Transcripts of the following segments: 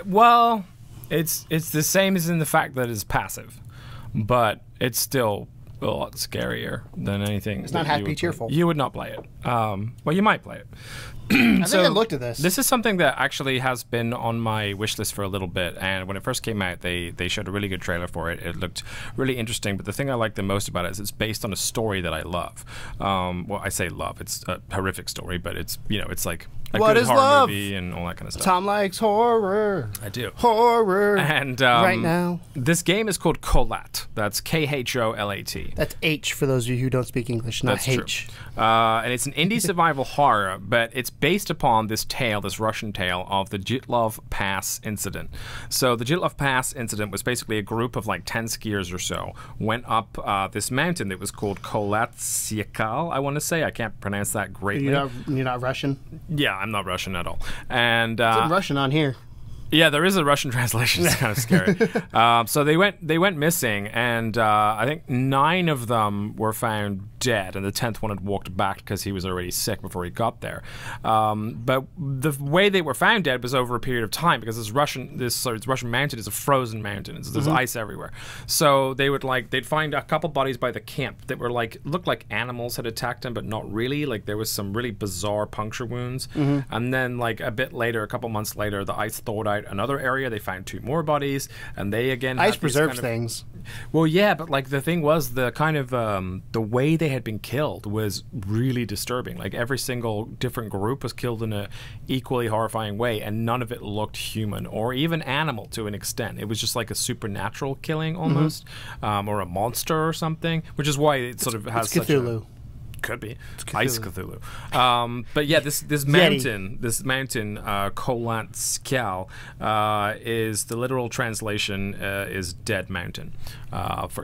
Well, it's the same as in the fact that it's passive, but it's still a lot scarier than anything. It's not happy cheerful. You would not play it. Well, you might play it. I think I looked at this. This is something that actually has been on my wish list for a little bit, and when it first came out, they showed a really good trailer for it. It looked really interesting, but the thing I like the most about it is it's based on a story that I love. Well, I say love. It's a horrific story, but it's, you know, it's like a What good is horror love? movie and all that kind of stuff. Tom likes horror. I do. Horror. And right now. This game is called Kholat. That's Kholat. That's H for those of you who don't speak English, not That's H. True. And it's an indie survival horror, but it's based upon this tale, this Russian tale of the Dyatlov Pass Incident. So the Dyatlov Pass Incident was basically a group of like 10 skiers or so went up this mountain that was called Kholat, I want to say. I can't pronounce that greatly. You're not Russian? Yeah, I'm not Russian at all. And It's in Russian on here. yeah, there is a Russian translation. It's kind of scary. So they went missing, and I think 9 of them were found dead, and the 10th one had walked back because he was already sick before he got there. But the way they were found dead was over a period of time, because this Russian mountain is a frozen mountain. There's ice everywhere. So they'd find a couple bodies by the camp that were looked like animals had attacked them, but not really. Like there was some really bizarre puncture wounds. And then a bit later, a couple months later, the ice thawed out another area. They found 2 more bodies, and they again ice preserves things. Well, yeah, but the thing was the kind of the way they had been killed was really disturbing. Like every single different group was killed in a equally horrifying way, and none of it looked human or even animal to an extent. It was just like a supernatural killing almost, or a monster or something, which is why it sort of has such Cthulhu. Could be Ice Cthulhu. But yeah, this mountain, Kholat is the literal translation is dead mountain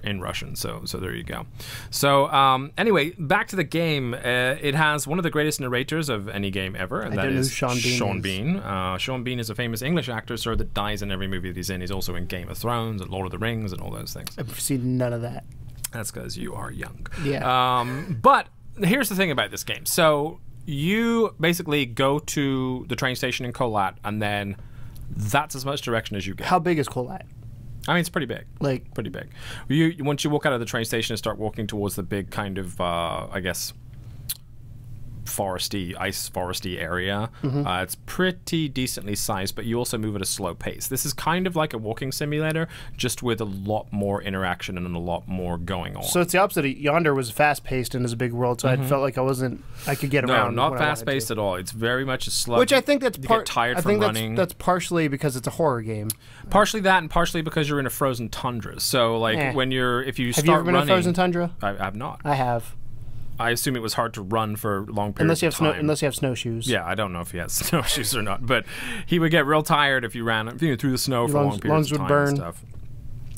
in Russian. So there you go. So anyway, back to the game. It has one of the greatest narrators of any game ever, and that is Sean Bean. Sean Bean is a famous English actor, sir, that dies in every movie that he's in. He's also in Game of Thrones and Lord of the Rings and all those things. I've seen none of that. That's because you are young. Yeah. But here's the thing about this game. So you basically go to the train station in Kholat, and then that's as much direction as you get. How big is Kholat? I mean, it's pretty big. Pretty big. Once you walk out of the train station and start walking towards the big kind of, I guess, ice foresty area, it's pretty decently sized, but you also move at a slow pace. This is kind of like a walking simulator, just with a lot more interaction and a lot more going on. So it's the opposite. Yonder was fast paced and is a big world, so I felt like I could get around. No, not fast paced at all. It's very much a slow. Which I think that's get tired from running. That's partially because it's a horror game. Partially that, and partially because you're in a frozen tundra. So if you have start you ever been running, in a frozen tundra? I have not. I have. I assume it was hard to run for long periods of time. Unless you have snowshoes. Yeah, I don't know if he has snowshoes or not, but he would get real tired if you ran through the snow for long periods of time and stuff.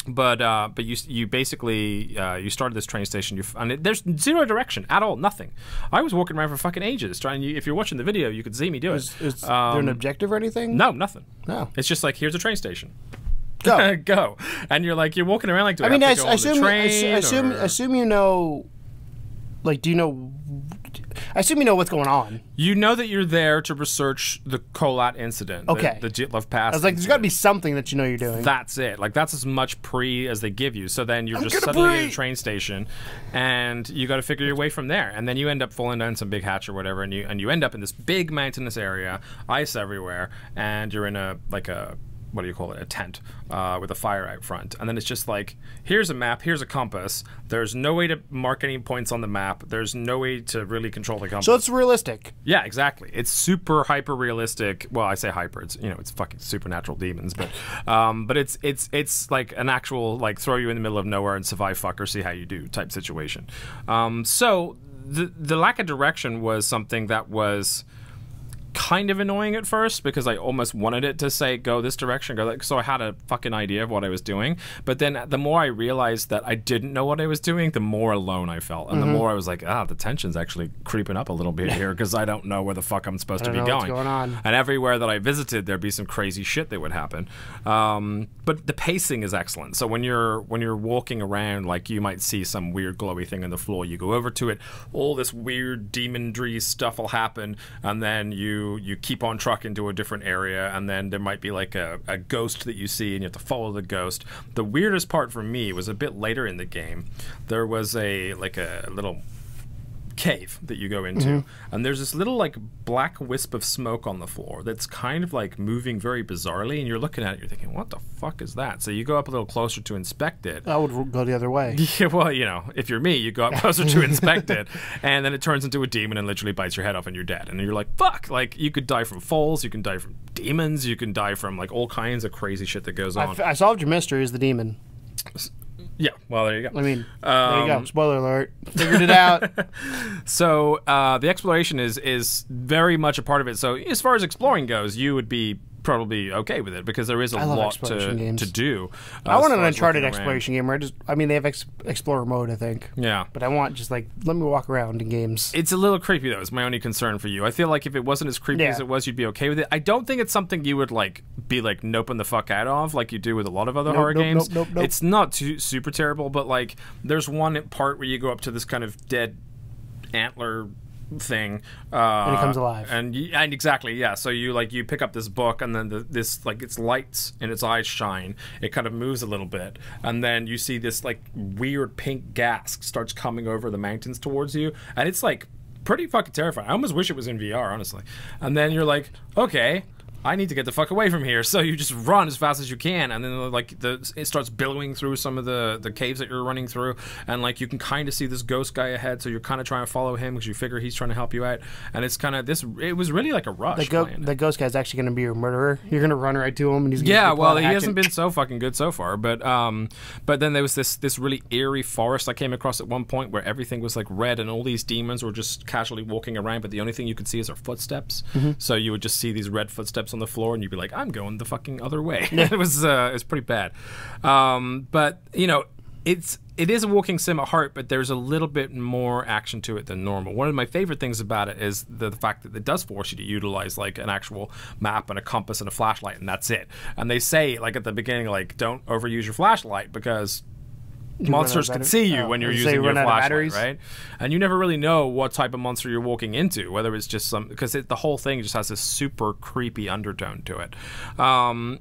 But you basically you started this train station, and there's zero direction at all, nothing. I was walking around for fucking ages trying. If you're watching the video, you could see me do it. Is there an objective or anything? No, nothing. No, it's just here's a train station. Go, go, and you're you're walking around do I mean, have to go on the train? Assume you know. Do you know? I assume you know what's going on. You know that you're there to research the Kholat incident. Okay. The Dyatlov Pass. I was there's got to be something that you know you're doing. That's it. That's as much pre as they give you. So then you're just suddenly in a train station, and you got to figure your way from there. And then you end up falling down some big hatch or whatever, and you end up in this big mountainous area, ice everywhere, and you're in a what do you call it? A tent with a fire out front. And then it's just here's a map, here's a compass. There's no way to mark any points on the map. There's no way to really control the compass. So it's realistic. Yeah, exactly. It's super hyper realistic. Well, I say hyper. It's it's fucking supernatural demons, but it's like an actual throw you in the middle of nowhere and survive fucker, see how you do type situation. So the lack of direction was something that was kind of annoying at first, because I almost wanted it to say go this direction, so I had a fucking idea of what I was doing. But then the more I realized that I didn't know what I was doing, the more alone I felt, and the more I was the tension's actually creeping up a little bit here, because I don't know where the fuck I'm supposed to be going. What's going on. And everywhere that I visited, there'd be some crazy shit that would happen. But the pacing is excellent. So when you're walking around, you might see some weird glowy thing on the floor. You go over to it, all this weird demonry stuff will happen, and then you you keep on trucking to a different area, and then there might be like a ghost that you see, and you have to follow the ghost. The weirdest part for me was a bit later in the game. There was a little cave that you go into, and there's this little like black wisp of smoke on the floor that's kind of like moving very bizarrely, and you're looking at it, you're thinking, what the fuck is that? So you go up a little closer to inspect it. I would go the other way. Yeah, well, you know, if you're me, you go up closer to inspect it, and then it turns into a demon and literally bites your head off, and you're dead. And you're like, fuck! Like, you could die from falls, you can die from demons, you can die from like all kinds of crazy shit that goes on. I solved your mystery as the demon. Yeah, well, there you go. I mean, there you go. Spoiler alert. Figured it out. So the exploration is very much a part of it. So as far as exploring goes, you would be probably okay with it because there is a lot to do. I want an Uncharted exploration game where they have Explorer mode, I think. Yeah. But I want just like, let me walk around in games. It's a little creepy, though. It's my only concern for you. I feel like if it wasn't as creepy as it was, you'd be okay with it. I don't think it's something you would like be like noping the fuck out of like you do with a lot of other horror games. Nope. It's not too super terrible, but like there's one part where you go up to this kind of dead antler thing and it comes alive, and exactly, yeah. So you pick up this book, and then this like its lights in its eyes shine. It kind of moves a little bit, and then you see this like weird pink gas starts coming over the mountains towards you, and it's like pretty fucking terrifying. I almost wish it was in VR, honestly. And then you're like, okay, I need to get the fuck away from here. So you just run as fast as you can, and then like it starts billowing through some of the caves that you're running through, and like you can kind of see this ghost guy ahead, so you're kind of trying to follow him because you figure he's trying to help you out, and it's kind of this. It was really like a rush. The ghost guy's actually going to be your murderer. You're going to run right to him, and he's gonna he hasn't been so fucking good so far, but then there was this really eerie forest I came across at one point where everything was like red, and all these demons were just casually walking around, but the only thing you could see is their footsteps. So you would just see these red footsteps on the floor, and you'd be like, I'm going the fucking other way. It was pretty bad. But you know, it is a walking sim at heart, but there's a little bit more action to it than normal. One of my favorite things about it is the fact that it does force you to utilize like an actual map and a compass and a flashlight, and that's it. And they say like at the beginning, like, don't overuse your flashlight because monsters can see you when you're using your flashlight, right? And you never really know what type of monster you're walking into, whether it's just some, because the whole thing just has this super creepy undertone to it.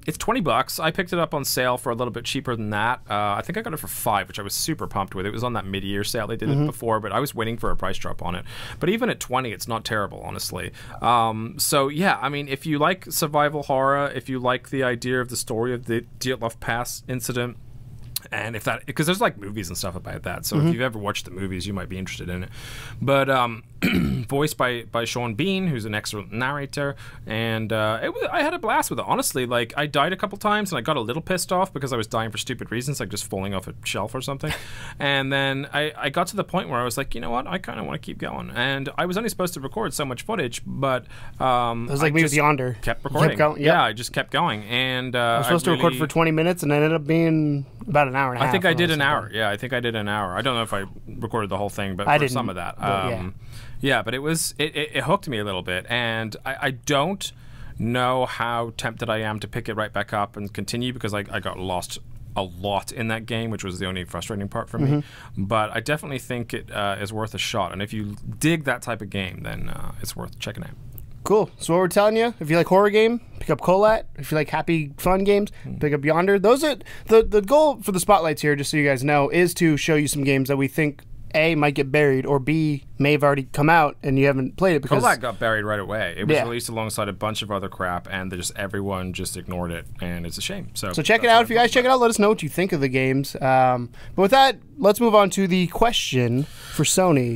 It's $20. I picked it up on sale for a little bit cheaper than that. I think I got it for $5, which I was super pumped with. It was on that mid-year sale. They did it before, but I was waiting for a price drop on it. But even at $20, it's not terrible, honestly. So yeah, I mean, if you like survival horror, if you like the idea of the story of the Dyatlov Pass Incident, and if that, because there's like movies and stuff about that, so if you've ever watched the movies, you might be interested in it. But voiced by Sean Bean, who's an excellent narrator, and I had a blast with it. Honestly, like I died a couple times, and I got a little pissed off because I was dying for stupid reasons, like just falling off a shelf or something. And then I got to the point where I was like, you know what, I kind of want to keep going. And I was only supposed to record so much footage, but it was like me with Yonder. Kept recording. Kept going, Yeah, I just kept going, and I was supposed to record for 20 minutes, and it ended up being about an hour and a half. I think I did an hour. Yeah, I think I did an hour. I don't know if I recorded the whole thing, but for some of that. Yeah, but it hooked me a little bit, and I don't know how tempted I am to pick it right back up and continue, because I got lost a lot in that game, which was the only frustrating part for me. But I definitely think it is worth a shot, and if you dig that type of game, then it's worth checking out. Cool. So what we're telling you, if you like horror game, pick up Kholat. If you like happy, fun games, pick up Yonder. Those are the goal for the spotlights here, just so you guys know, is to show you some games that we think A, might get buried, or B, may have already come out and you haven't played it. Because Kholat got buried right away. It was released alongside a bunch of other crap, and everyone just ignored it, and it's a shame. So check it out. If you guys check it out, let us know what you think of the games. But with that, let's move on to the question for Sony.